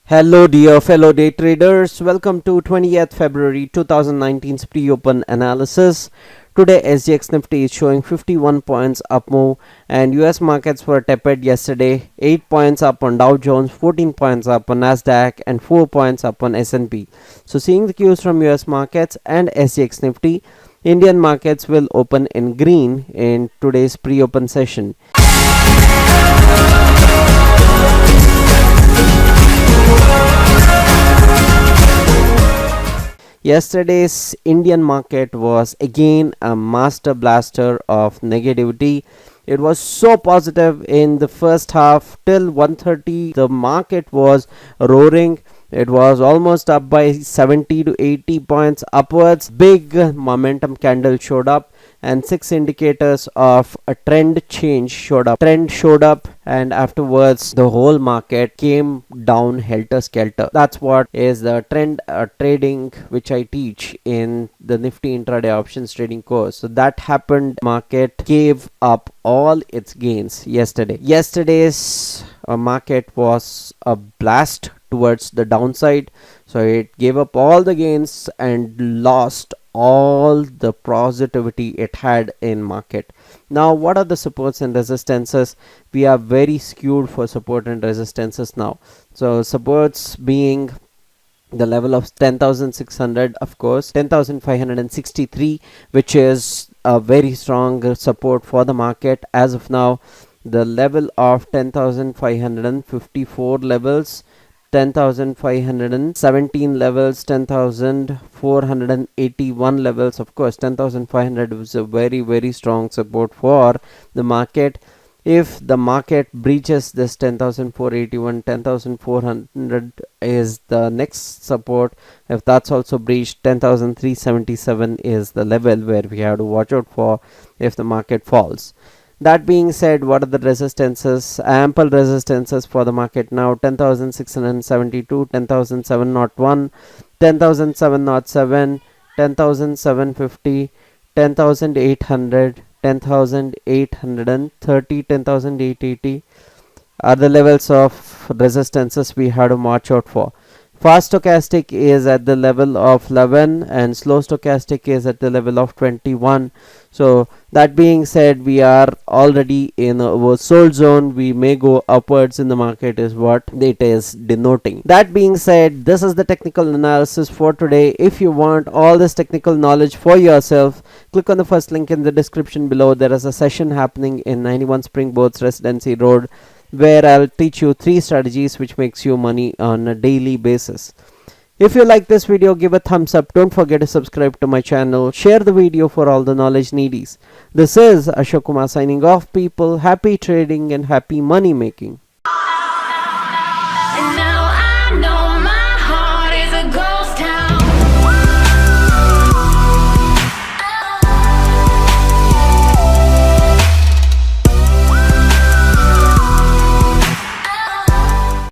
Hello dear fellow day traders, welcome to 20th February 2019's pre-open analysis. Today SGX Nifty is showing 51 points up move and US markets were tepid yesterday, 8 points up on Dow Jones, 14 points up on Nasdaq and 4 points up on S&P. So seeing the cues from US markets and SGX Nifty, Indian markets will open in green in today's pre-open session. Yesterday's Indian market was again a master blaster of negativity. It was so positive in the first half till 1:30. The market was roaring. It was almost up by 70 to 80 points upwards. Big momentum candle showed up and 6 indicators of a trend change showed up. Trend showed up and afterwards the whole market came down helter skelter. That's what is the trend trading which I teach in the Nifty Intraday options trading course. So that happened. Market gave up all its gains yesterday. Yesterday's market was a blast towards the downside. So it gave up all the gains and lost all the positivity it had in market. Now what are the supports and resistances? We are very skewed for support and resistances now. So supports being the level of 10,600, of course 10,563, which is a very strong support for the market as of now. The level of 10,554 levels, 10,517 levels, 10,481 levels. Of course 10,500 was a very strong support for the market. If the market breaches this 10,481, 10,400 is the next support. If that's also breached, 10,377 is the level where we have to watch out for if the market falls. That being said, what are the resistances? Ample resistances for the market now: 10,672, 10,701, 10,707, 10,750, 10,800, 10,830, 10,880 are the levels of resistances we have to watch out for. Fast stochastic is at the level of 11 and slow stochastic is at the level of 21. So that being said, we are already in a sold zone. We may go upwards in the market is what it is denoting. That being said, this is the technical analysis for today. If you want all this technical knowledge for yourself, click on the first link in the description below. There is a session happening in 91 Springboards Residency Road, where I'll teach you 3 strategies which makes you money on a daily basis. If you like this video, give a thumbs up. Don't forget to subscribe to my channel. Share the video for all the knowledge needies. This is Ashok Kumar signing off, people. Happy trading and happy money making.